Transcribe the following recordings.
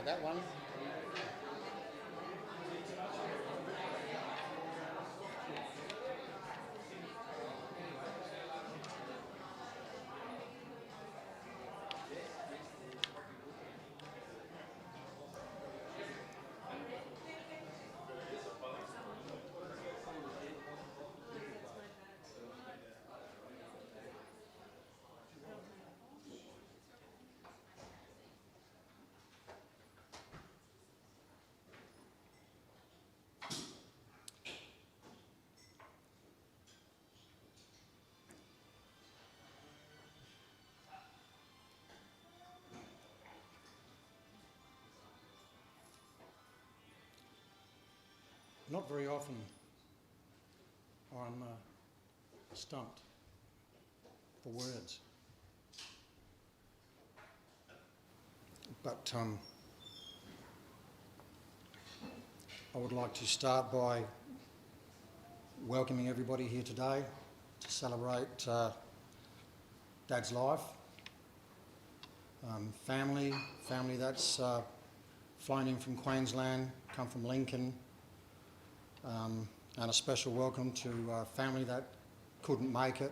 that one. Not very often I'm stumped for words, but I would like to start by welcoming everybody here today to celebrate Dad's life. Family that's flown in from Queensland, come from Lincoln, and a special welcome to family that couldn't make it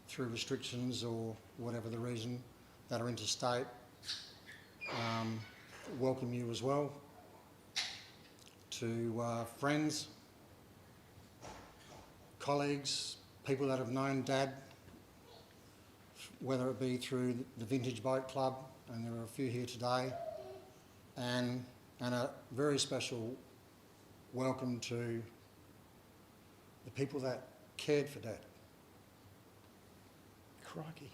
through restrictions or whatever the reason, that are interstate. Welcome you as well. To friends, colleagues, people that have known Dad, whether it be through the Vintage Boat Club, and there are a few here today, and a very special welcome to the people that cared for Dad. Crikey.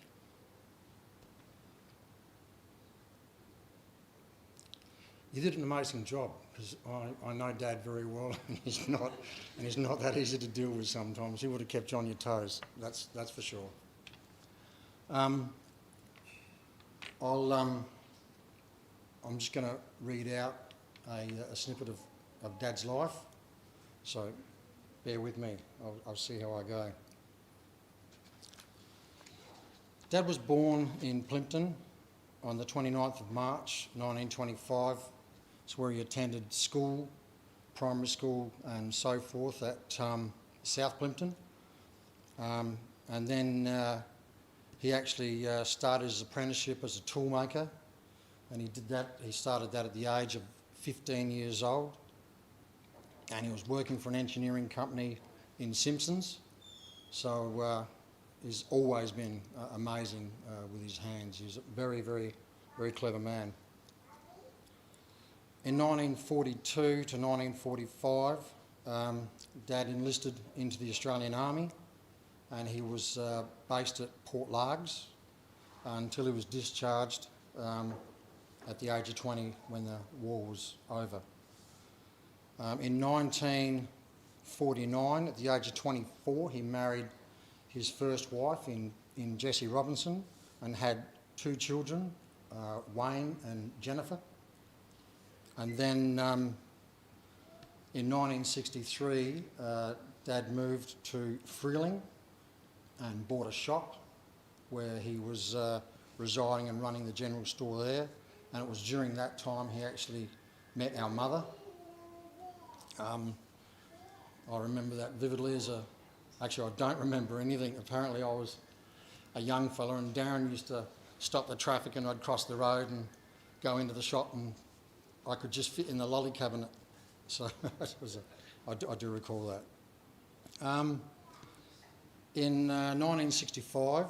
You did an amazing job, because I know Dad very well, and he's not that easy to deal with sometimes. He would have kept you on your toes, that's for sure. I'm just going to read out a snippet of Dad's life, so bear with me. I'll see how I go. Dad was born in Plympton on the 29th of March 1925. It's where he attended school, primary school and so forth at South Plympton. And then he actually started his apprenticeship as a toolmaker, and he started that at the age of 15 years old, and he was working for an engineering company in Simpsons, so he's always been amazing with his hands. He's a very, very, very clever man. In 1942 to 1945, Dad enlisted into the Australian Army, and he was based at Port Largs until he was discharged at the age of 20 when the war was over. In 1949, at the age of 24, he married his first wife in Jessie Robinson and had two children, Wayne and Jennifer. And then in 1963, Dad moved to Freeling and bought a shop where he was residing and running the general store there. And it was during that time he actually met our mother. I remember that vividly actually I don't remember anything. Apparently I was a young fella and Darren used to stop the traffic and I'd cross the road and go into the shop and I could just fit in the lolly cabinet. So I do recall that. In 1965,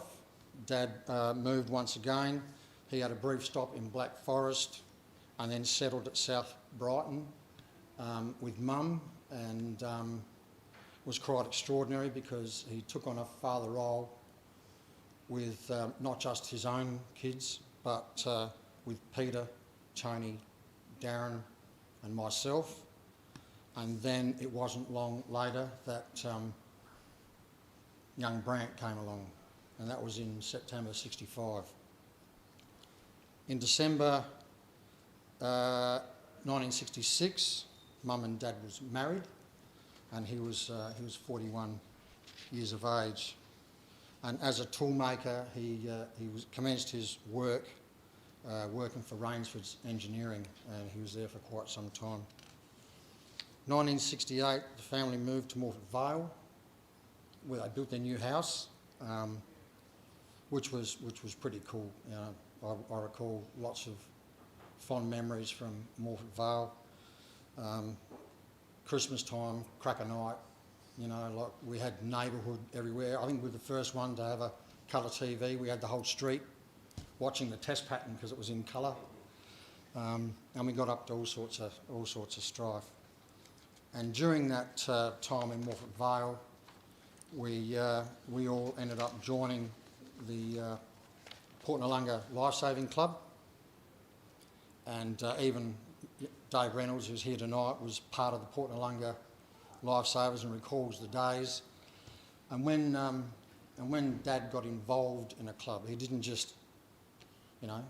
Dad moved once again. He had a brief stop in Black Forest and then settled at South Brighton with Mum, and was quite extraordinary because he took on a father role with not just his own kids, but with Peter, Tony, Darren and myself. And then it wasn't long later that young Brant came along, and that was in September 65. In December 1966, Mum and Dad was married, and he was 41 years of age. And as a toolmaker, he commenced his work working for Rainsford's Engineering, and he was there for quite some time. 1968, the family moved to Morford Vale, where they built their new house, which was pretty cool. You know, I recall lots of fond memories from Morford Vale. Christmas time, cracker night, you know, like we had neighbourhood everywhere. I think we were the first one to have a colour TV. We had the whole street watching the test pattern because it was in colour, and we got up to all sorts of strife. And during that time in Morford Vale, we all ended up joining the Port Noarlunga Lifesaving Club, and even Dave Reynolds, who's here tonight, was part of the Port Noarlunga Lifesavers and recalls the days. And when Dad got involved in a club, he didn't just, you know,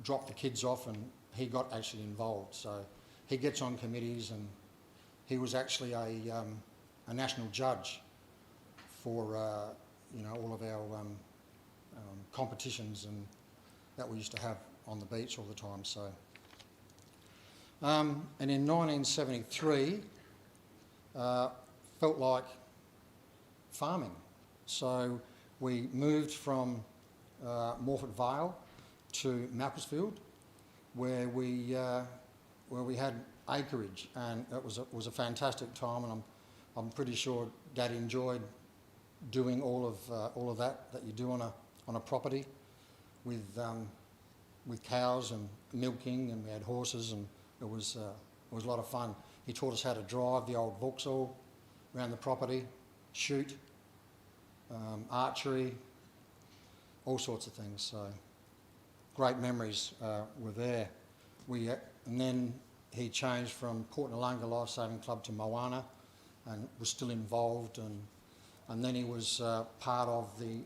drop the kids off, and he got actually involved. So he gets on committees, and he was actually a national judge for you know, all of our competitions and that we used to have on the beach all the time. So. And in 1973, felt like farming. So we moved from Morford Vale to Macclesfield, where we had acreage, and it was a fantastic time. And I'm pretty sure Dad enjoyed doing all of that you do on a property, with cows and milking, and we had horses, and it was a lot of fun. He taught us how to drive the old Vauxhall around the property, shoot, archery, all sorts of things. So great memories were there. And then he changed from Port Noarlunga Lifesaving Club to Moana, and was still involved. And then he was part of the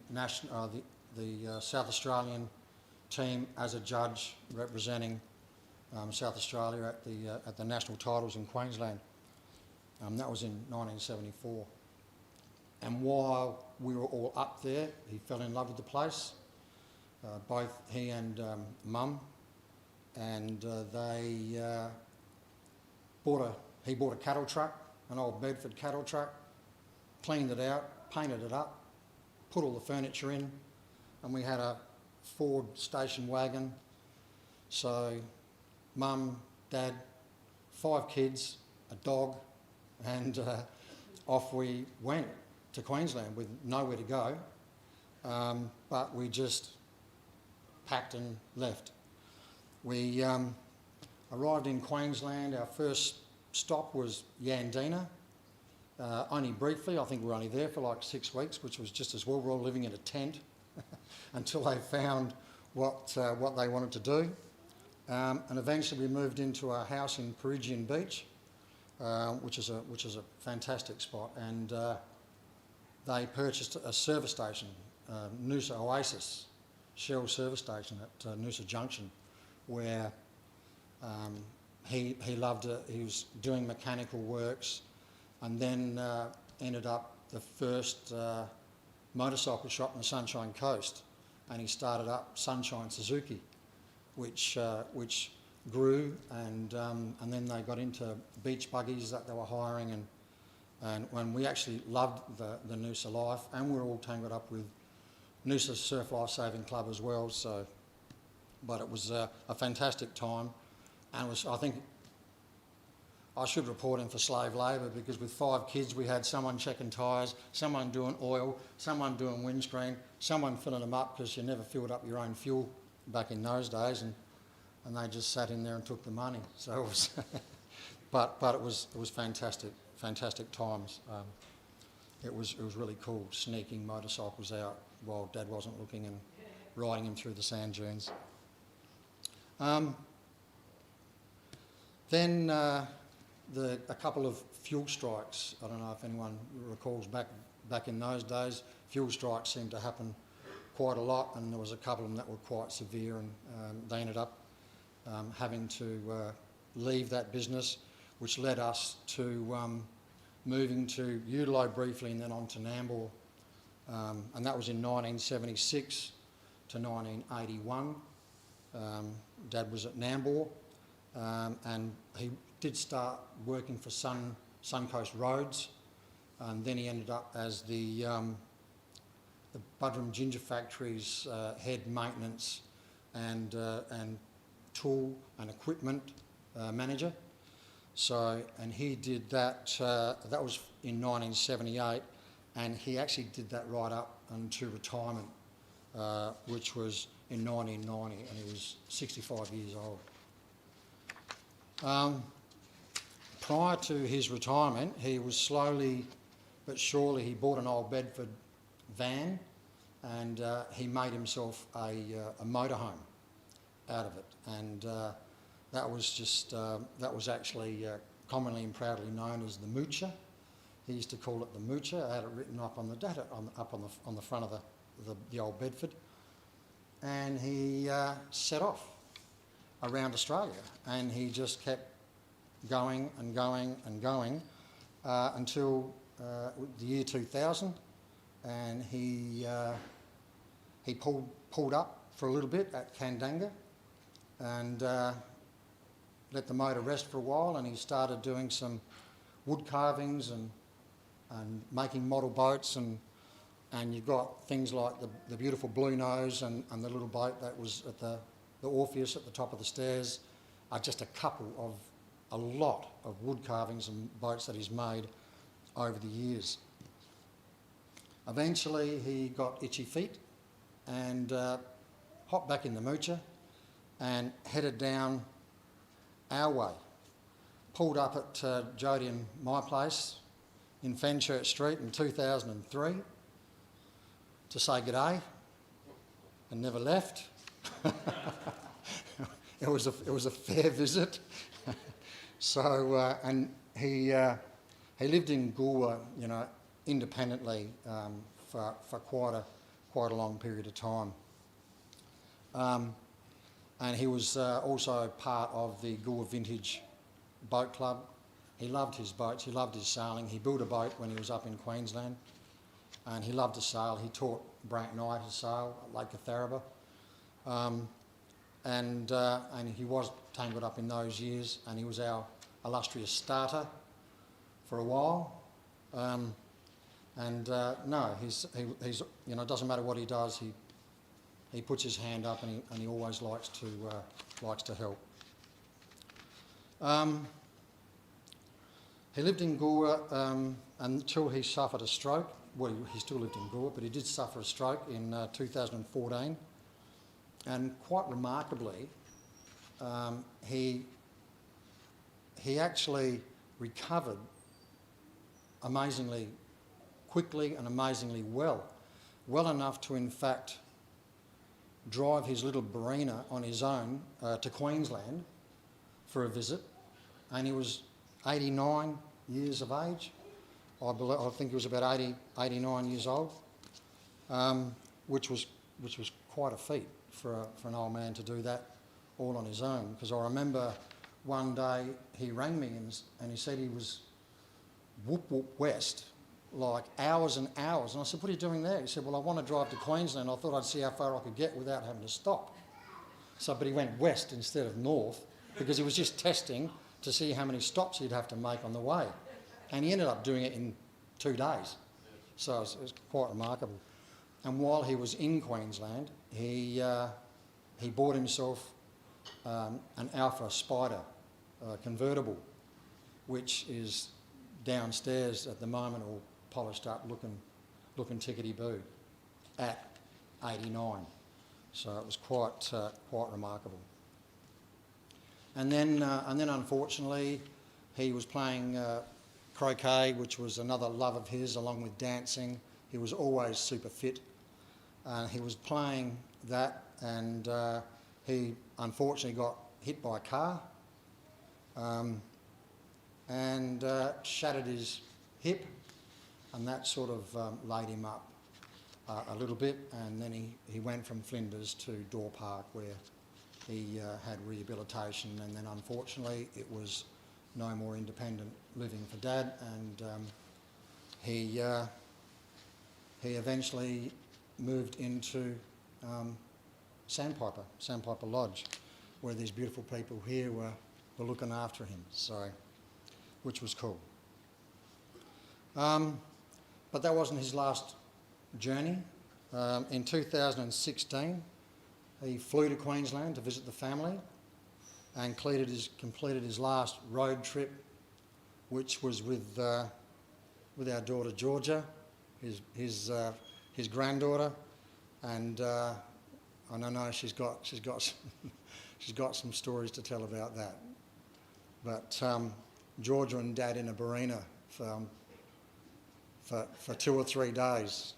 South Australian team as a judge representing South Australia at the national titles in Queensland. That was in 1974. And while we were all up there, he fell in love with the place. Both he and Mum, and he bought a cattle truck, an old Bedford cattle truck, cleaned it out, painted it up, put all the furniture in, and we had a Ford station wagon. So Mum, Dad, 5 kids, a dog, and off we went to Queensland with nowhere to go, but we just packed and left. We arrived in Queensland. Our first stop was Yandina, only briefly. I think we were only there for like 6 weeks, which was just as well. We were all living in a tent until they found what they wanted to do. And eventually we moved into a house in Peregian Beach, which is a fantastic spot. And they purchased a service station, Noosa Oasis, Shell service station at Noosa Junction, where he loved it. He was doing mechanical works, and then ended up the first motorcycle shop on the Sunshine Coast, and he started up Sunshine Suzuki, which grew, and then they got into beach buggies that they were hiring, and when we actually loved the Noosa life, and we were all tangled up with Noosa Surf Life Saving Club as well. So, but it was a fantastic time, and I think I should report him for slave labour, because with 5 kids we had someone checking tyres, someone doing oil, someone doing windscreen, someone filling them up, because you never filled up your own fuel back in those days, and they just sat in there and took the money. So it was, but it was fantastic times. It was really cool, sneaking motorcycles out while Dad wasn't looking and riding them through the sand dunes. Then a couple of fuel strikes. I don't know if anyone recalls back in those days. Fuel strikes seemed to happen quite a lot, and there was a couple of them that were quite severe, and they ended up having to leave that business, which led us to moving to Udello briefly, and then on to Nambour, and that was in 1976 to 1981. Dad was at Nambour, and he did start working for Suncoast Roads, and then he ended up as the Buderim Ginger Factory's head maintenance and tool and equipment manager. So, and he did that, that was in 1978, and he actually did that right up until retirement, which was in 1990, and he was 65 years old. Prior to his retirement, he was slowly but surely, he bought an old Bedford van, and he made himself a motorhome out of it, and that was actually commonly and proudly known as the Moocher. He used to call it the Moocher. I had it written up on the on the front of the old Bedford, and he set off around Australia, and he just kept going and going and going until the year 2000, and he pulled up for a little bit at Kandanga, and let the motor rest for a while, and he started doing some wood carvings and making model boats, and you've got things like the beautiful Blue Nose and the little boat that was at the Orpheus at the top of the stairs are just a couple of a lot of wood carvings and boats that he's made over the years. Eventually he got itchy feet and hopped back in the Moocher and headed down our way. Pulled up at Jody and my place in Fenchurch Street in 2003 to say good day, and never left. It was a fair visit. So and he lived in Goolwa, you know, independently for quite a long period of time. And he was also part of the Goolwa Vintage Boat Club. He loved his boats, he loved his sailing. He built a boat when he was up in Queensland, and he loved to sail. He taught Brant and I to sail at Lake Catharaba. And he was tangled up in those years, and he was our illustrious starter for a while. No, he's you know, it doesn't matter what he does, he puts his hand up, and he always likes to help. He lived in Goolwa until he suffered a stroke. Well, he still lived in Goolwa, but he did suffer a stroke in 2014. And quite remarkably, he actually recovered amazingly quickly and amazingly well enough to in fact drive his little Barina on his own to Queensland for a visit, and he was 89 years of age. I think he was about 89 years old, which was quite a feat for an old man to do that all on his own. Because I remember one day he rang me and he said he was whoop west, like hours and hours. And I said, "What are you doing there?" He said, "Well, I want to drive to Queensland. I thought I'd see how far I could get without having to stop." So, but he went west instead of north because he was just testing to see how many stops he'd have to make on the way. And he ended up doing it in 2 days. So it was quite remarkable. And while he was in Queensland, he bought himself an Alpha Spider convertible, which is downstairs at the moment, all polished up, looking tickety-boo, at 89. So it was quite remarkable. And then unfortunately, he was playing croquet, which was another love of his, along with dancing. He was always super fit. He was playing that, and he unfortunately got hit by a car and shattered his hip, and that sort of laid him up a little bit. And then he went from Flinders to Door Park, where he had rehabilitation, and then unfortunately it was no more independent living for Dad, and he eventually moved into Sandpiper Lodge, where these beautiful people here were looking after him, so, which was cool. But that wasn't his last journey. In 2016, he flew to Queensland to visit the family and completed his last road trip, which was with our daughter Georgia, his granddaughter, and I know she's got she's got some stories to tell about that. But Georgia and Dad in a barina for 2 or 3 days.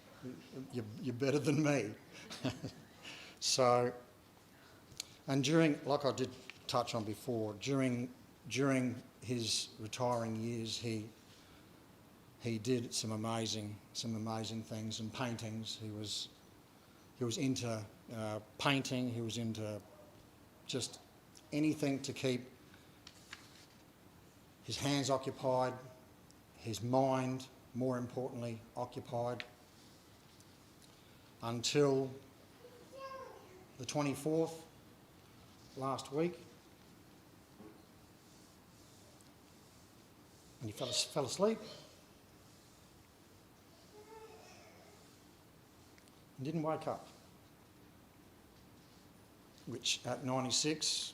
You're better than me. So, and during, like I did touch on before, during his retiring years, he did some amazing things and paintings. He was into painting. He was into just anything to keep his hands occupied, his mind, more importantly, occupied, until the 24th, last week, and he fell asleep and didn't wake up, which at 96,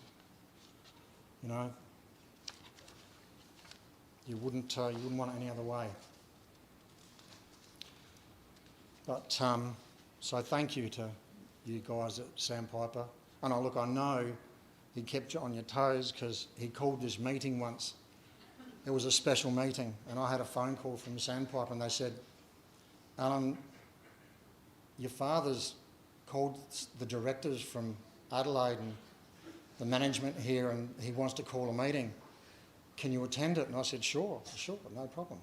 you know, you wouldn't want it any other way. But so thank you to you guys at Sandpiper. And I know he kept you on your toes because he called this meeting once. It was a special meeting, and I had a phone call from Sandpiper, and they said, Alan, your father's called the directors from Adelaide and the management here, and he wants to call a meeting. Can you attend it? And I said, sure, no problem.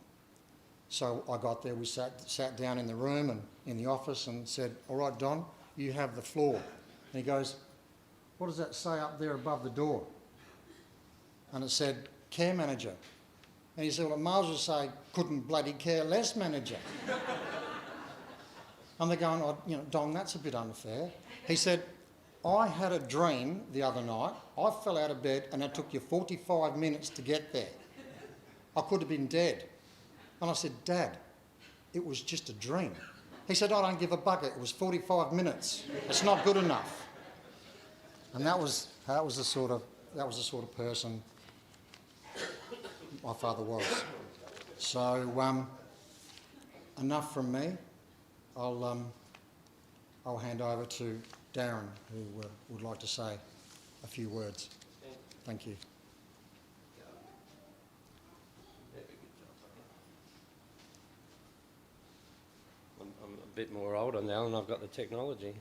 So I got there, we sat down in the room and in the office and said, all right, Don, you have the floor. And he goes, what does that say up there above the door? And it said, care manager. And he said, well, it might as well say, couldn't bloody care less manager. And they're going, oh, Don, that's a bit unfair. He said, I had a dream the other night. I fell out of bed and it took you 45 minutes to get there. I could have been dead. And I said, Dad, it was just a dream. He said, I don't give a bucket. It was 45 minutes. It's not good enough. And that was the sort of person my father was. So enough from me. I'll hand over to Darren, who would like to say a few words. Thank you. I'm a bit more older now and I've got the technology.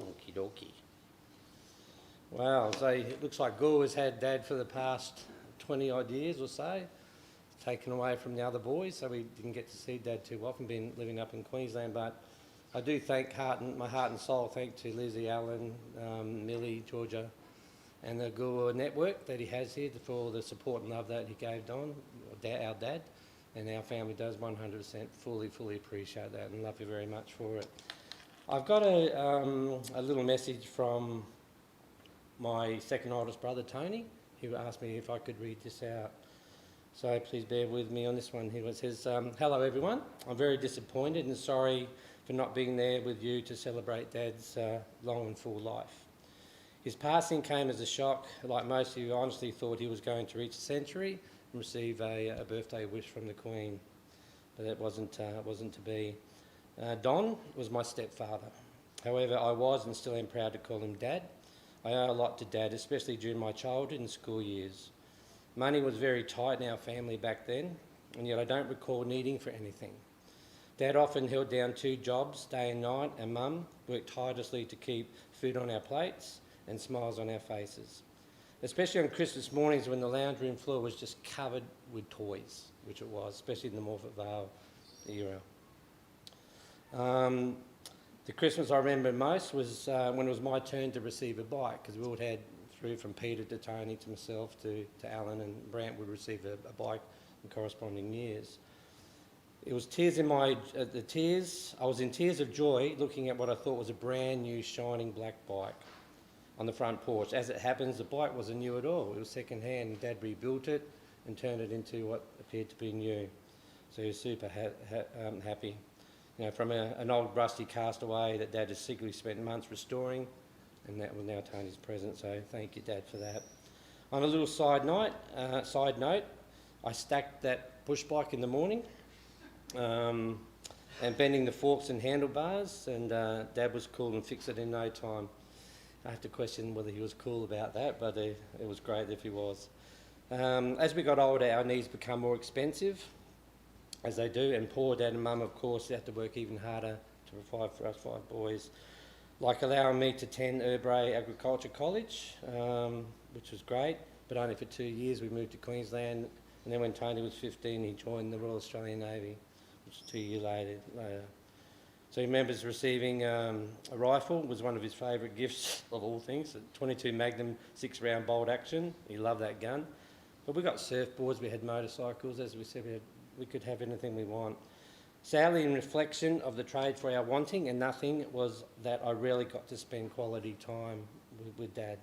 Okie dokie. Wow, so it looks like Gore has had Dad for the past 20 odd years or so, taken away from the other boys, so we didn't get to see Dad too often, been living up in Queensland. But I do thank my heart and soul thank to Lizzie, Alan, Millie, Georgia, and the Gore network that he has here for all the support and love that he gave Don, our dad, and our family does 100% fully appreciate that and love you very much for it. I've got a little message from my second oldest brother, Tony, who asked me if I could read this out. So please bear with me on this one. It says, hello everyone. I'm very disappointed and sorry for not being there with you to celebrate Dad's long and full life. His passing came as a shock. Like most of you, I honestly thought he was going to reach a century and receive a birthday wish from the Queen, but that wasn't to be. Don was my stepfather. However, I was and still am proud to call him Dad. I owe a lot to Dad, especially during my childhood and school years. Money was very tight in our family back then, and yet I don't recall needing for anything. Dad often held down 2 jobs, day and night, and Mum worked tirelessly to keep food on our plates and smiles on our faces, especially on Christmas mornings when the lounge room floor was just covered with toys, which it was, especially in the Morphett Vale era. The Christmas I remember most was when it was my turn to receive a bike, because we all had through from Peter to Tony to myself to Alan, and Brant would receive a bike in corresponding years. It was tears in my, the tears, I was in tears of joy looking at what I thought was a brand new shining black bike on the front porch. As it happens, the bike wasn't new at all. It was second hand, and Dad rebuilt it and turned it into what appeared to be new. So he was super happy. You know, from an old rusty castaway that Dad has secretly spent months restoring, and that was now Tony's present, so thank you, Dad, for that. On a little side note, I stacked that push bike in the morning, and bending the forks and handlebars, and Dad was cool and fixed it in no time. I have to question whether he was cool about that, but it was great if he was. As we got older, our needs become more expensive, as they do, and poor Dad and Mum, of course, had to work even harder to provide for us 5 boys, like allowing me to attend Erbray Agriculture College, which was great, but only for 2 years. We moved to Queensland, and then when Tony was 15, he joined the Royal Australian Navy, which was 2 years later. So he remembers receiving a rifle, was one of his favourite gifts of all things, a 22 Magnum 6-round bolt action. He loved that gun. But we got surfboards, we had motorcycles, as we said, we could have anything we want. Sadly, in reflection of the trade for our wanting and nothing, was that I rarely got to spend quality time with Dad.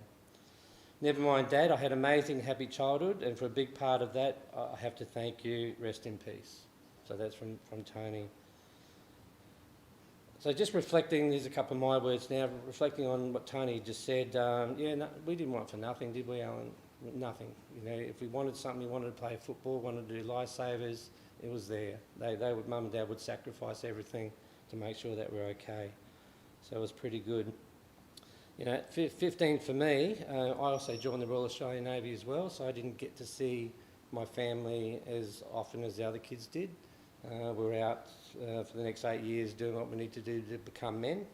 Never mind Dad, I had an amazing, happy childhood, and for a big part of that, I have to thank you. Rest in peace. So that's from Tony. So just reflecting, there's a couple of my words now, reflecting on what Tony just said. We didn't want for nothing, did we, Alan? Nothing. You know, if we wanted something, we wanted to play football, wanted to do lifesavers, it was there. Mum and Dad would sacrifice everything to make sure that we're okay. So it was pretty good. You know, at 15 for me, I also joined the Royal Australian Navy as well, so I didn't get to see my family as often as the other kids did. We were out for the next 8 years doing what we need to do to become men.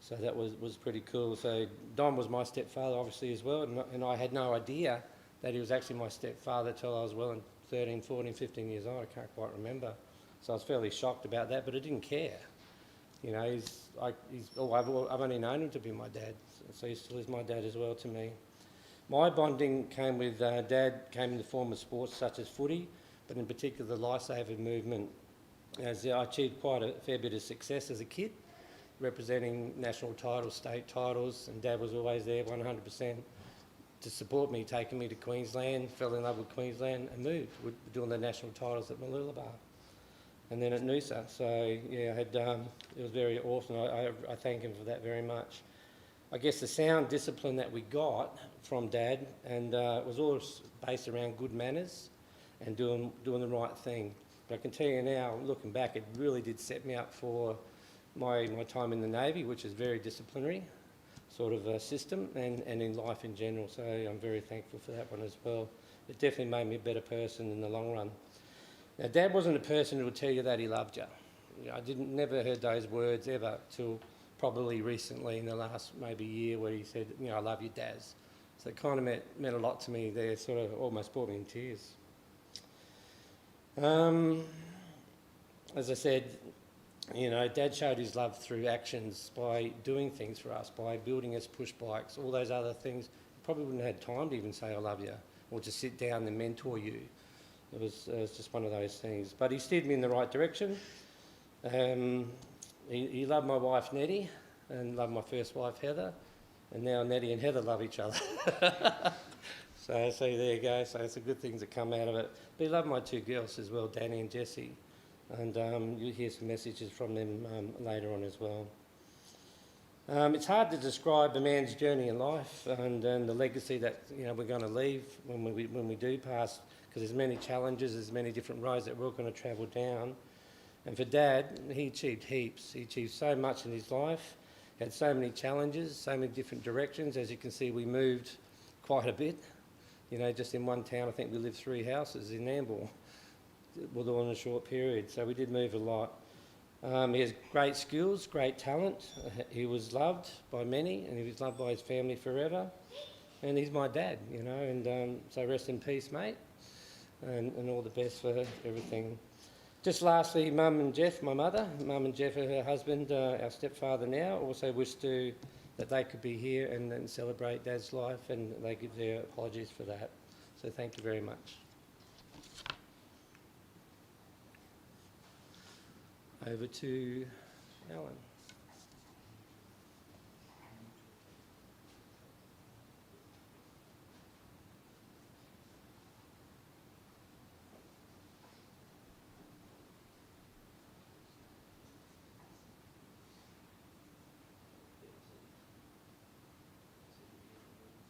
So that was pretty cool. So Don was my stepfather, obviously, as well, and I had no idea that he was actually my stepfather till I was well and 13, 14, 15 years old. I can't quite remember. So I was fairly shocked about that, but I didn't care. You know, I've only known him to be my dad, so he still is my dad as well to me. My bonding came with Dad, came in the form of sports such as footy, but in particular the lifesaver movement, as I achieved quite a fair bit of success as a kid, representing national titles, state titles, and Dad was always there 100% to support me, taking me to Queensland, fell in love with Queensland and moved, doing the national titles at Mooloolaba and then at Noosa. So yeah, it was very awesome. I thank him for that very much. I guess the sound discipline that we got from Dad, and it was all based around good manners and doing the right thing. But I can tell you now, looking back, it really did set me up for my time in the Navy, which is very disciplinary sort of a system, and in life in general. So I'm very thankful for that one as well. It definitely made me a better person in the long run. Now, Dad wasn't a person who would tell you that he loved you. You know, I never heard those words ever till probably recently in the last maybe year where he said, you know, I love you, Daz. So it kind of meant a lot to me there, sort of almost brought me in tears. As I said, you know, Dad showed his love through actions by doing things for us, by building us push bikes, all those other things. He probably wouldn't have had time to even say I love you or to sit down and mentor you. It was just one of those things. But he steered me in the right direction. He loved my wife Nettie and loved my first wife Heather, and now Nettie and Heather love each other. So there you go. So it's a good things that come out of it. But he loved my 2 girls as well, Danny and Jessie. And you'll hear some messages from them later on as well. It's hard to describe a man's journey in life and the legacy that we're going to leave when we do pass, because there's many challenges, there's many different roads that we're all going to travel down. And for Dad, he achieved heaps. He achieved so much in his life, had so many challenges, so many different directions. As you can see, we moved quite a bit. You know, just in one town, I think we lived 3 houses in Nambour, all in a short period. So we did move a lot. He has great skills, great talent. He was loved by many, and he was loved by his family forever. And he's my dad, and so rest in peace, mate, and all the best for everything. Just lastly, Mum and Jeff, my mother, Mum and Jeff, her husband, our stepfather now, also wish that they could be here and celebrate Dad's life, and they give their apologies for that. So thank you very much. Over to Alan.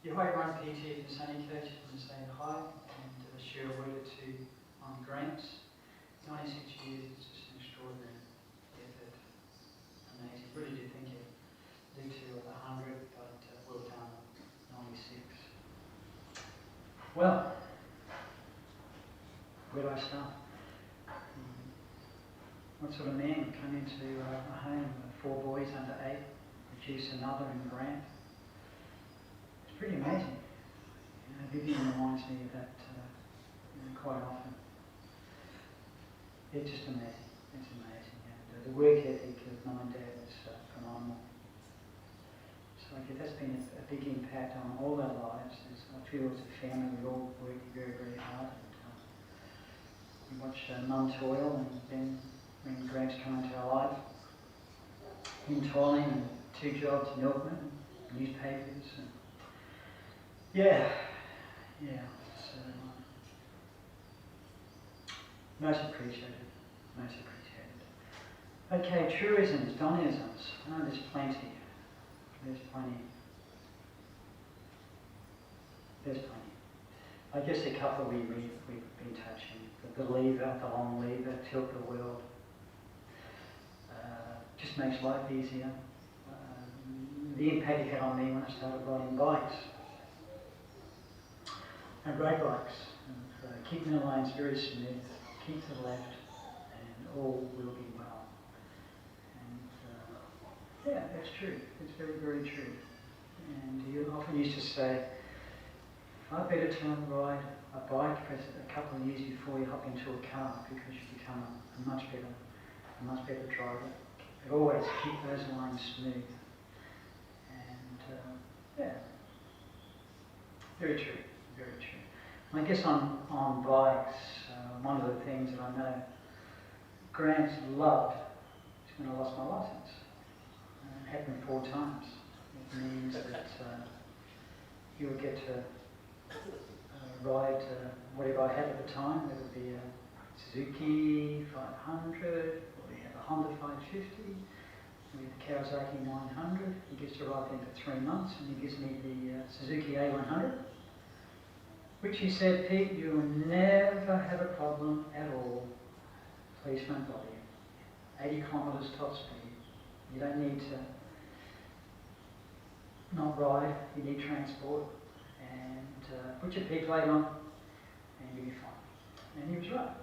Yeah, hi everyone, PT from Sunny Coach. I want to say hi and share a word or two on grants. 96 years is just an extraordinary effort. Amazing. Really did think you lived to 100, but well done, 96. Well, where do I start? What sort of man come into a home with 4 boys under 8, produce another in grant? It's pretty amazing. Vivian reminds me of that quite often. It's just amazing. It's amazing. And the work ethic of Mum and Dad is phenomenal. So I guess that's been a big impact on all our lives. I feel as a family we all work very, very hard. And, we watch Mum toil, and then when Greg's come into our life, him toiling and 2 jobs, milkman, newspapers, and so most appreciated, most appreciated. Okay, truisms, Donnisms. Oh, there's plenty. There's plenty. I guess a couple we've been touching. The lever, the long lever, tilt the world. Just makes life easier. The impact it had on me when I started riding bikes. And road bikes. And, keeping the lines very smooth, keep to the left, and all will be well. And that's true. It's very, very true. And you often used to say, I better to ride a bike for a couple of years before you hop into a car because you become a much better driver. But always keep those lines smooth. And very true, very true. And I guess on bikes, one of the things that I know Grant's loved is when I lost my licence. It happened 4 times. It means that you would get to ride whatever I had at the time. There would be a Suzuki 500, or we have a Honda 550, we have the Kawasaki 900. He gets to ride them for 3 months, and he gives me the Suzuki A100, which he said, Pete, you will never have a problem at all. Please don't bother you. 80 kilometres top speed. You don't need to not ride, you need transport. And put your peak light on, and you'll be fine. And he was right.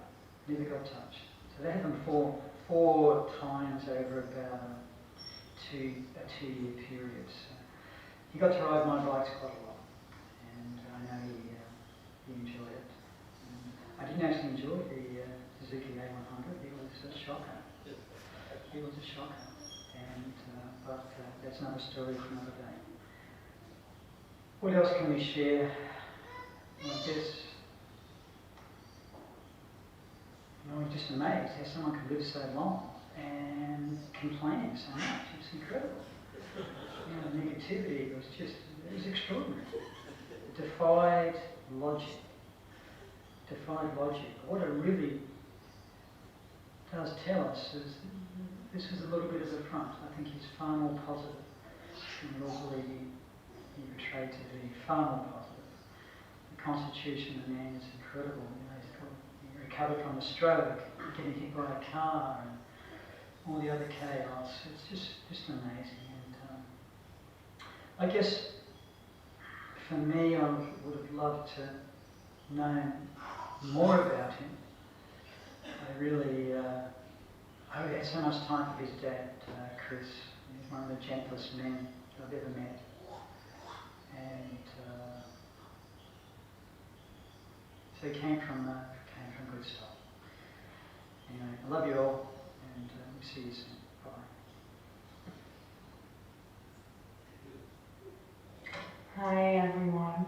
Never got touched. So that happened 4 times over about a 2-year period. So he got to ride my bikes quite a lot, and I know he enjoyed it. And I didn't actually enjoy the Suzuki A100. It was a shocker. It was a shocker. And but that's another story for another day. What else can we share? I guess, I'm just amazed how someone can live so long and complain so much. It's incredible. The negativity was extraordinary. It defied logic. What it really does tell us is this was a little bit of a front. I think he's far more positive than we all believe he portrayed to be, far more positive. The constitution of the man is incredible. He recovered from a stroke, getting hit by a car, and all the other chaos. It's just amazing. And I guess for me, I would have loved to know more about him. I really, I had so much time for his dad, Chris. He's one of the gentlest men I've ever met. And so he came from good stuff. Anyway, I love you all, and we'll see you soon. Bye. Hi everyone.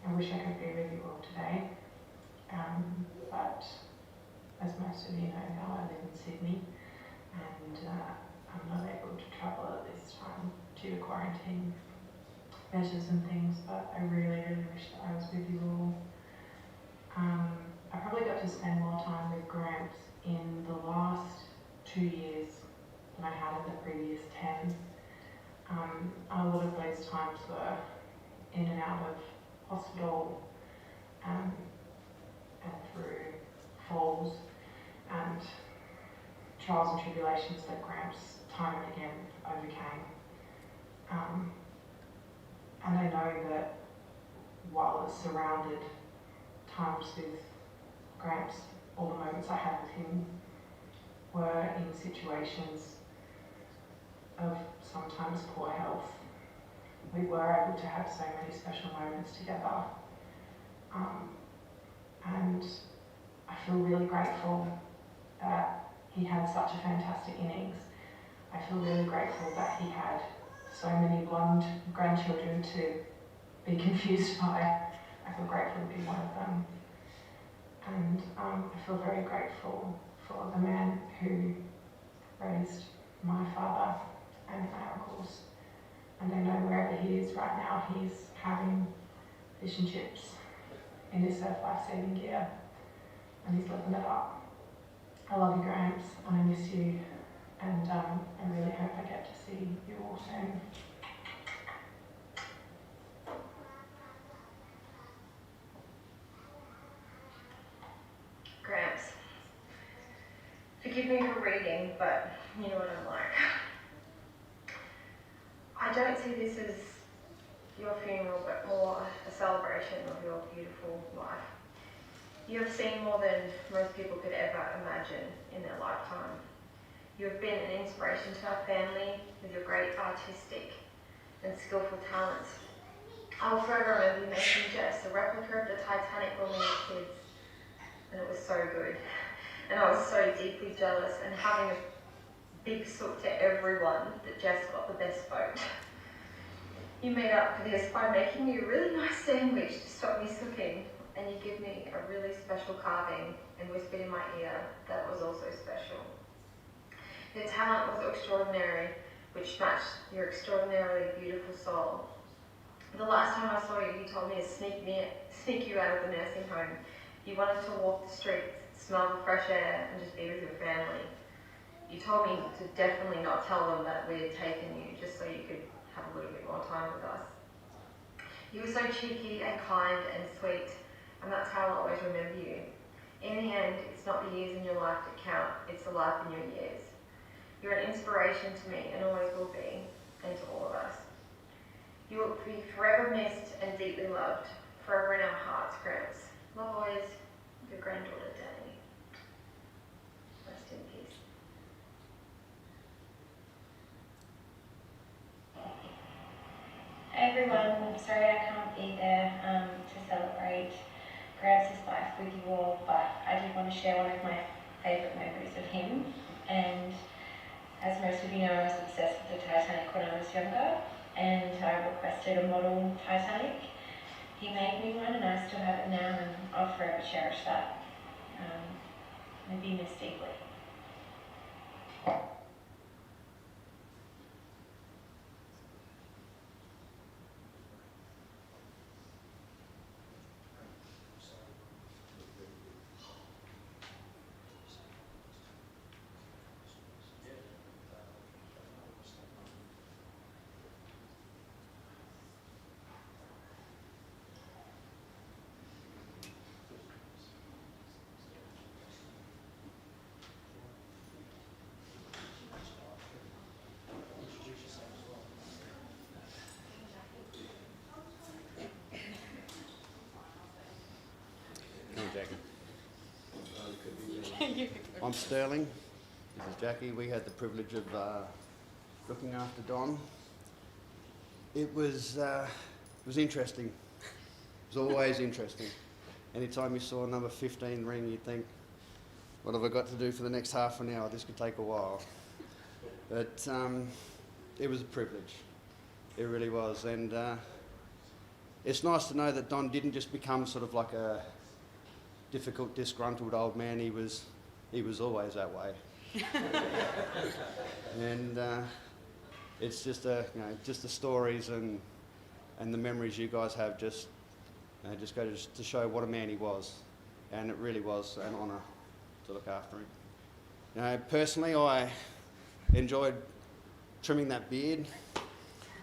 I wish I could be with you all today, but as most of you know now, I live in Sydney, and I'm not able to travel at this time due to quarantine measures and things, but I really, really wish that I was with you all. I probably got to spend more time with Gramps in the last 2 years than I had in the previous 10. A lot of those times were in and out of hospital, and through falls and trials and tribulations that Gramps time and again overcame. And I know that while it surrounded times with Gramps, all the moments I had with him were in situations of sometimes poor health. We were able to have so many special moments together. And I feel really grateful that he had such a fantastic innings. I feel really grateful that he had so many blonde grandchildren to be confused by. I feel grateful to be one of them. And I feel very grateful for the man who raised my father and my uncles. And I know wherever he is right now, he's having fish and chips in his surf life-saving gear, and he's living it up. I love you, Gramps, and I miss you, and I really hope I get to see you all soon. Gramps, forgive me for reading, but you know what I'm like. I don't see this as your funeral, but more a celebration of your beautiful life. You have seen more than most people could ever imagine in their lifetime. You have been an inspiration to our family with your great artistic and skillful talents. I will forever remember you making Jess a replica of the Titanic when we were kids, and it was so good. And I was so deeply jealous, and having a big sook to everyone that Jess got the best boat. You made up for this by making me a really nice sandwich to stop me sooking, and you give me a really special carving and whispered in my ear that it was also special. Your talent was extraordinary, which matched your extraordinarily beautiful soul. The last time I saw you, you told me to sneak you out of the nursing home. You wanted to walk the streets, smell the fresh air, and just be with your family. You told me to definitely not tell them that we had taken you, just so you could have a little bit more time with us. You were so cheeky and kind and sweet, and that's how I'll always remember you. In the end, it's not the years in your life that count, it's the life in your years. You're an inspiration to me and always will be, and to all of us. You will be forever missed and deeply loved, forever in our hearts, Gramps. Love always, your granddaughter, Danny. Rest in peace. Hey everyone, sorry I can't be there to celebrate Gramps' life with you all, but I did want to share one of my favourite memories of him. And as most of you know, I was obsessed with the Titanic when I was younger, and I requested a model Titanic. He made me one, and I still have it now, and I'll forever cherish that. And be missed deeply. I'm Sterling. This is Jackie. We had the privilege of looking after Don. It was interesting. It was always interesting. Anytime you saw number 15 ring, you'd think, what have I got to do for the next half an hour? This could take a while. But it was a privilege. It really was. And it's nice to know that Don didn't just become sort of like a difficult, disgruntled old man. He was he was always that way. And it's just just the stories and the memories you guys have just go to show what a man he was, and it really was an honour to look after him. Personally, I enjoyed trimming that beard.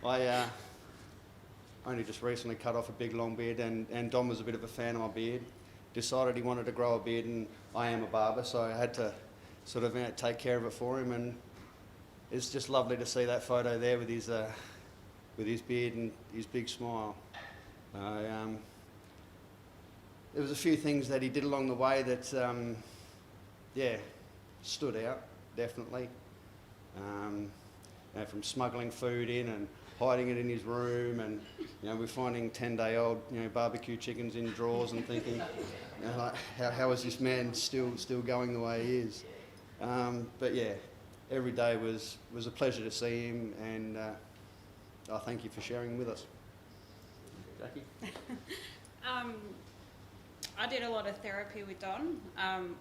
I only just recently cut off a big long beard, and Dom was a bit of a fan of my beard. Decided he wanted to grow a beard, and I am a barber, so I had to sort of take care of it for him. And it's just lovely to see that photo there with his beard and his big smile. There was a few things that he did along the way that, stood out, definitely. From smuggling food in and hiding it in his room, and we're finding 10-day-old barbecue chickens in drawers and thinking, like, how is this man still going the way he is? But yeah, every day was a pleasure to see him, and I thank you for sharing with us. Jackie? I did a lot of therapy with Don,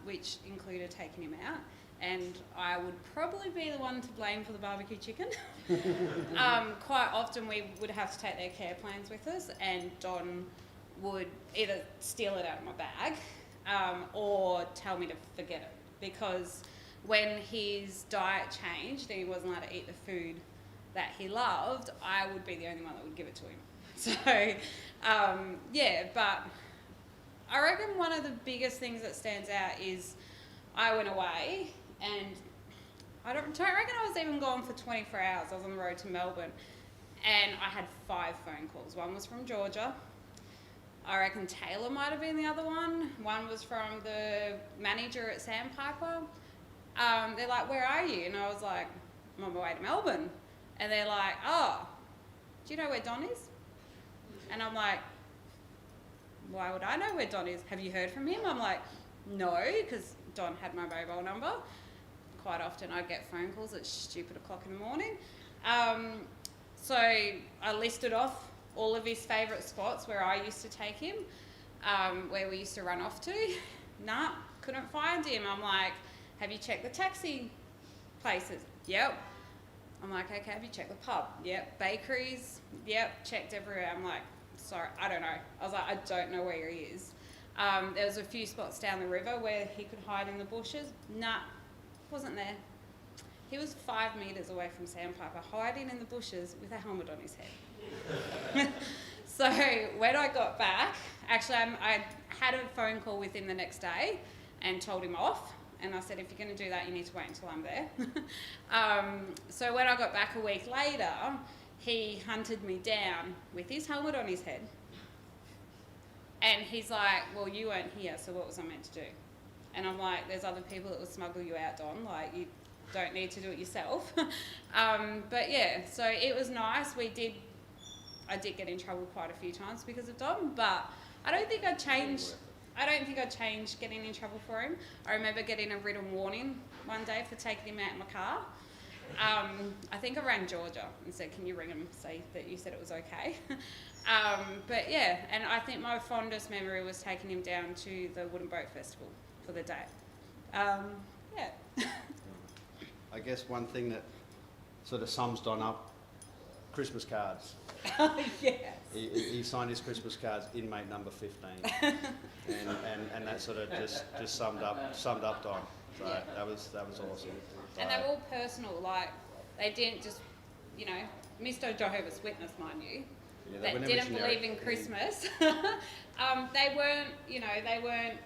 which included taking him out, and I would probably be the one to blame for the barbecue chicken. Quite often we would have to take their care plans with us, and Don would either steal it out of my bag or tell me to forget it, because when his diet changed and he wasn't allowed to eat the food that he loved, I would be the only one that would give it to him. So, but I reckon one of the biggest things that stands out is I went away, and I don't reckon I was even gone for 24 hours. I was on the road to Melbourne, and I had 5 phone calls. One was from Georgia. I reckon Taylor might have been the other one. One was from the manager at Sandpiper. They're like, "Where are you?" And I was like, "I'm on my way to Melbourne." And they're like, "Oh, do you know where Don is?" And I'm like, "Why would I know where Don is? Have you heard from him?" I'm like, "No," because Don had my mobile number. Quite often I'd get phone calls at stupid o'clock in the morning. So I listed off all of his favourite spots where I used to take him, where we used to run off to. Nah, couldn't find him. I'm like, "Have you checked the taxi places?" "Yep." I'm like, "Okay, have you checked the pub?" "Yep." "Bakeries?" "Yep." Checked everywhere. I'm like, "Sorry, I don't know." I was like, "I don't know where he is." There was a few spots down the river where he could hide in the bushes. Nah, wasn't there. He was 5 metres away from Sandpiper, hiding in the bushes with a helmet on his head. So when I got back, actually I had a phone call with him the next day and told him off. And I said, "If you're going to do that, you need to wait until I'm there." So when I got back a week later, he hunted me down with his helmet on his head. And he's like, "Well, you weren't here, so what was I meant to do?" And I'm like, "There's other people that will smuggle you out, Don. Like, you don't need to do it yourself." But yeah, so it was nice. I did get in trouble quite a few times because of Don, but I don't think I'd change getting in trouble for him. I remember getting a written warning one day for taking him out in my car. I think I rang Georgia and said, "Can you ring him, say that you said it was okay?" But yeah, and I think my fondest memory was taking him down to the Wooden Boat Festival for the day. Yeah. I guess one thing that sort of sums Don up, Christmas cards. Yes. He signed his Christmas cards inmate number 15, and that sort of just summed up Don. So Yeah. that was awesome. And they were all personal, like, they didn't just, Mr. Jehovah's Witness, mind you, Yeah, they that were never didn't generic. believe in Christmas. They weren't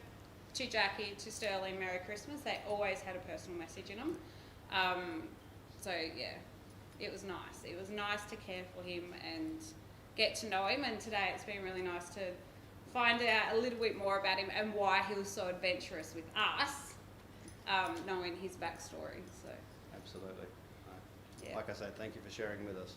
to Jackie, to Sterling, Merry Christmas. They always had a personal message in them. So yeah, it was nice. It was nice to care for him and get to know him. And today it's been really nice to find out a little bit more about him and why he was so adventurous with us, knowing his backstory. So Absolutely. yeah. Like I said, thank you for sharing with us.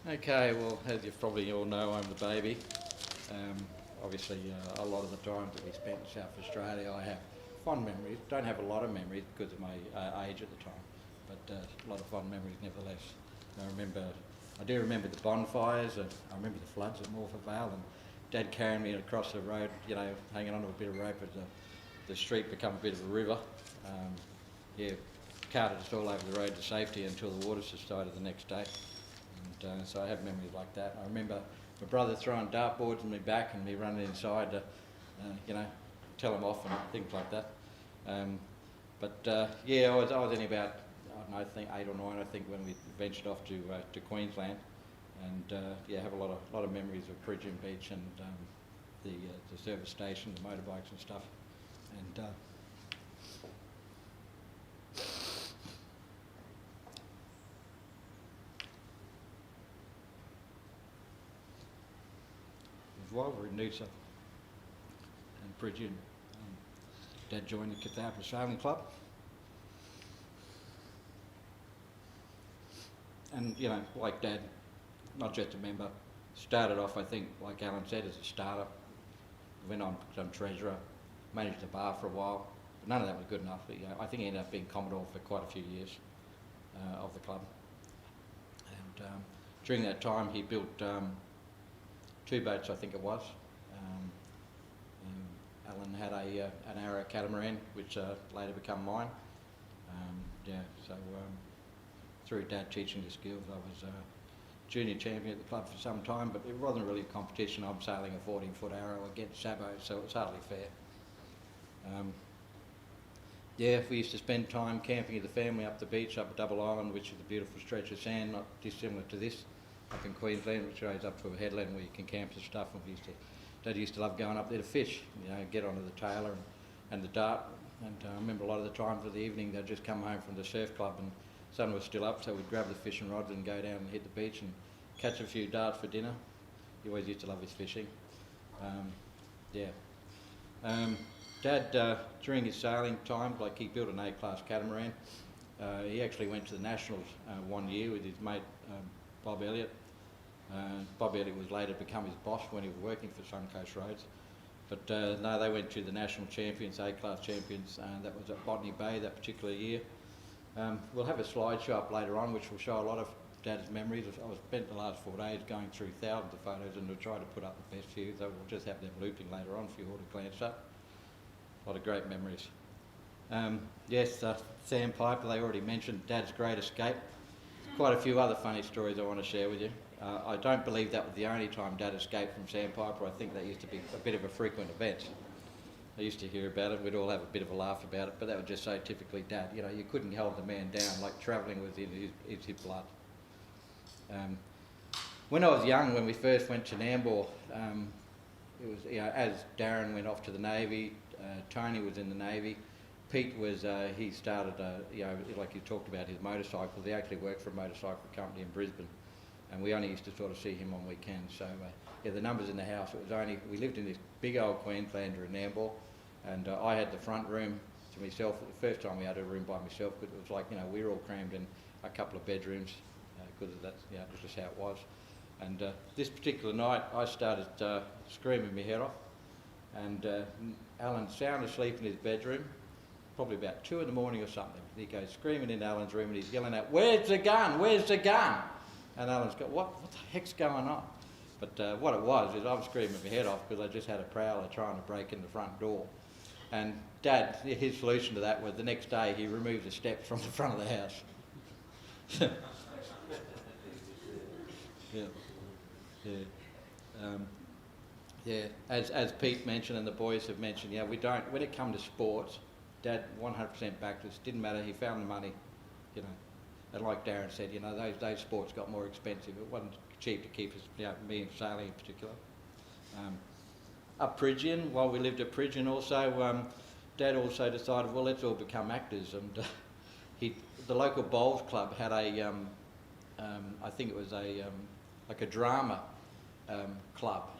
Okay, well, as you probably all know, I'm the baby. obviously a lot of the times that we spent in South Australia, I have fond memories. Don't have a lot of memories because of my age at the time, but a lot of fond memories nevertheless. I do remember the bonfires, and I remember the floods at Morpeth Vale, and Dad carrying me across the road, you know, hanging onto a bit of rope as the street become a bit of a river. Yeah, carted us all over the road to safety until the water subsided the next day. And so I have memories like that. I remember my brother throwing dartboards on me back and me running inside to, you know, tell him off and things like that. Yeah, I was only about, I don't know, I think 8 or 9, I think, when we ventured off to Queensland. And yeah, have a lot of memories of Pickett Beach and the service station, the motorbikes and stuff. And while we were in Noosa and Pickett, Dad joined the Catharpa Sailing Club. And, you know, like Dad, not just a member, started off, I think, like Alan said, as a starter, went on to become treasurer, managed the bar for a while, but none of that was good enough. You know, I think he ended up being Commodore for quite a few years of the club. And during that time he built 2 boats, I think it was. Alan had an Arrow catamaran, which later became mine. Yeah, so through Dad teaching the skills, I was junior champion at the club for some time, but it wasn't really a competition. I'm sailing a 14-foot Arrow against Sabo, so it was hardly fair. Yeah, we used to spend time camping with the family up the beach, up at Double Island, which is a beautiful stretch of sand, not dissimilar to this, up in Queensland, which goes up to a headland where you can camp and stuff. And Dad used to love going up there to fish, you know, get onto the Taylor and the Dart. And I remember a lot of the times of the evening they'd just come home from the surf club and the sun was still up, so we'd grab the fishing rods and go down and hit the beach and catch a few darts for dinner. He always used to love his fishing. Yeah. Dad, during his sailing time, like, he built an A-class catamaran. He actually went to the Nationals one year with his mate Bob Elliott. Bob Elliott was later become his boss when he was working for Suncoast Roads. But no, they went to the National Champions, A-class champions, that was at Botany Bay that particular year. We'll have a slideshow up later on which will show a lot of Dad's memories. I've spent the last 4 days going through thousands of photos and we'll try to put up the best few, so we'll just have them looping later on for you all to glance up. A lot of great memories. Yes, Sandpiper, they already mentioned Dad's great escape. Quite a few other funny stories I want to share with you. I don't believe that was the only time Dad escaped from Sandpiper. I think that used to be a bit of a frequent event. I used to hear about it, we'd all have a bit of a laugh about it, but that was just so typically Dad. You know, you couldn't hold the man down, like travelling was in his blood. When I was young, when we first went to Nambour, it was, you know, as Darren went off to the Navy, Tony was in the Navy, Pete was, he started, you know, like you talked about his motorcycles, he actually worked for a motorcycle company in Brisbane, and we only used to sort of see him on weekends. So yeah, the numbers in the house, it was only, we lived in this big old Queenslander in Nambour, and I had the front room to myself. The first time we had a room by myself, because it was like, you know, we were all crammed in a couple of bedrooms, because that's, you know, it was just how it was. And this particular night, I started screaming my head off, and Alan's sound asleep in his bedroom, probably about 2 in the morning or something. He goes screaming into Alan's room and he's yelling out, "Where's the gun? Where's the gun?" And Alan's got, what the heck's going on? But what it was is I was screaming my head off because I just had a prowler trying to break in the front door. And Dad, his solution to that was the next day he removed the steps from the front of the house. Yeah. Yeah. Yeah. As Pete mentioned and the boys have mentioned, yeah, we don't, when it comes to sports, Dad 100% backed us. Didn't matter, he found the money, you know. And like Darren said, you know, those sports got more expensive. It wasn't cheap to keep us, you know, me and sailing in particular. Up Pickett, while we lived at Pickett also, Dad also decided, well, let's all become actors. And the local bowls club had a, I think it was like a drama club.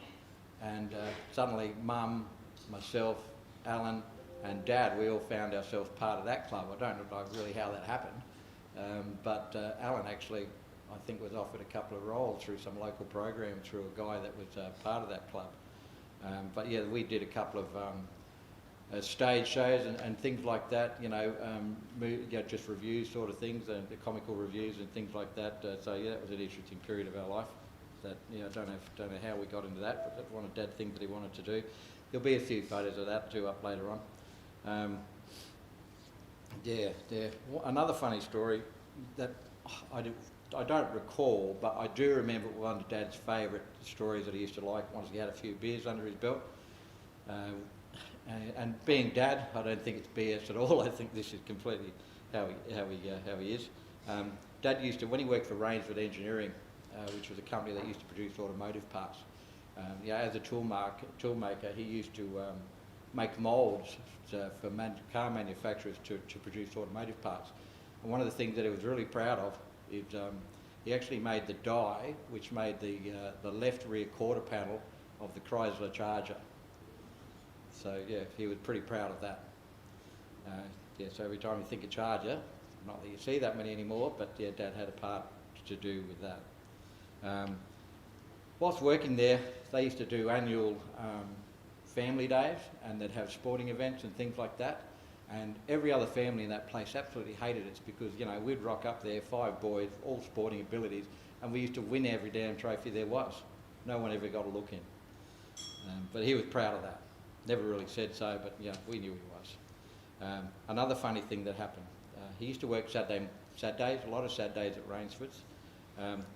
And suddenly Mum, myself, Alan and Dad, we all found ourselves part of that club. I don't know really how that happened. But Alan actually, I think, was offered a couple of roles through some local program through a guy that was part of that club. But yeah, we did a couple of stage shows and things like that, just reviews sort of things, and comical reviews and things like that. So yeah, that was an interesting period of our life. That I don't know how we got into that, but that's one of Dad's things that he wanted to do. There'll be a few photos of that too up later on. Another funny story that I don't recall, but I do remember one of Dad's favourite stories that he used to like once he had a few beers under his belt. And being Dad, I don't think it's BS at all. I think this is completely how he is. Dad used to, when he worked for Rainsford Engineering, which was a company that used to produce automotive parts, as a toolmaker, he used to make moulds for car manufacturers to produce automotive parts. And one of the things that he was really proud of is he actually made the die which made the left rear quarter panel of the Chrysler Charger. So yeah, he was pretty proud of that. So every time you think of Charger, not that you see that many anymore, but yeah, Dad had a part to do with that. Whilst working there, they used to do annual family days, and they'd have sporting events and things like that. And every other family in that place absolutely hated it because, we'd rock up there, 5 boys, all sporting abilities, and we used to win every damn trophy there was. No one ever got a look in. But he was proud of that. Never really said so, but we knew he was. Another funny thing that happened, he used to work Saturdays, a lot of Saturdays at Rainsford's.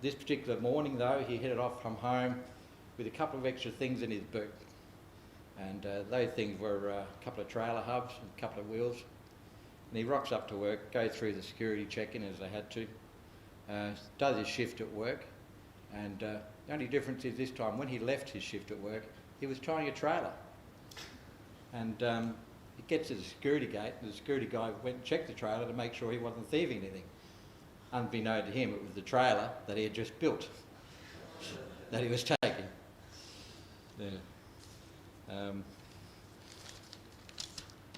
This particular morning though, he headed off from home with a couple of extra things in his boot. And those things were a couple of trailer hubs and a couple of wheels. And he rocks up to work, goes through the security check-in as they had to, does his shift at work. And the only difference is this time, when he left his shift at work, he was towing a trailer. And he gets to the security gate, and the security guy went and checked the trailer to make sure he wasn't thieving anything. Unbeknown to him, it was the trailer that he had just built that he was taking.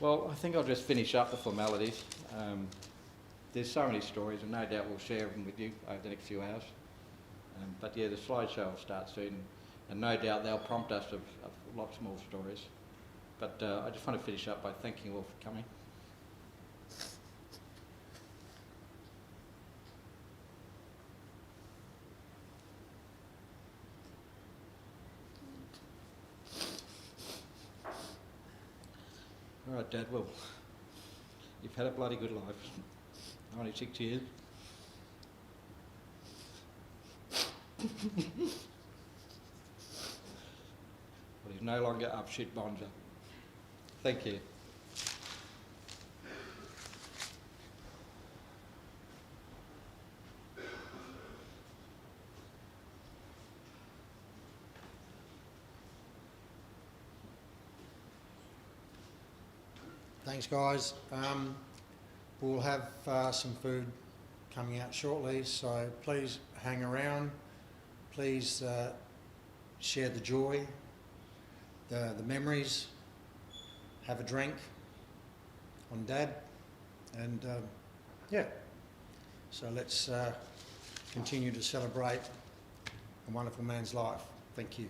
Well, I think I'll just finish up the formalities. There's so many stories, and no doubt we'll share them with you over the next few hours. But yeah, the slideshow will start soon, and no doubt they'll prompt us of lots more stories. But I just want to finish up by thanking you all for coming. All right, Dad, well, you've had a bloody good life. 96 years. But he's no longer up shit bonja. Thank you. Thanks, guys. We'll have some food coming out shortly, so please hang around. Please share the joy, the memories, have a drink on Dad, and so let's continue to celebrate a wonderful man's life. Thank you.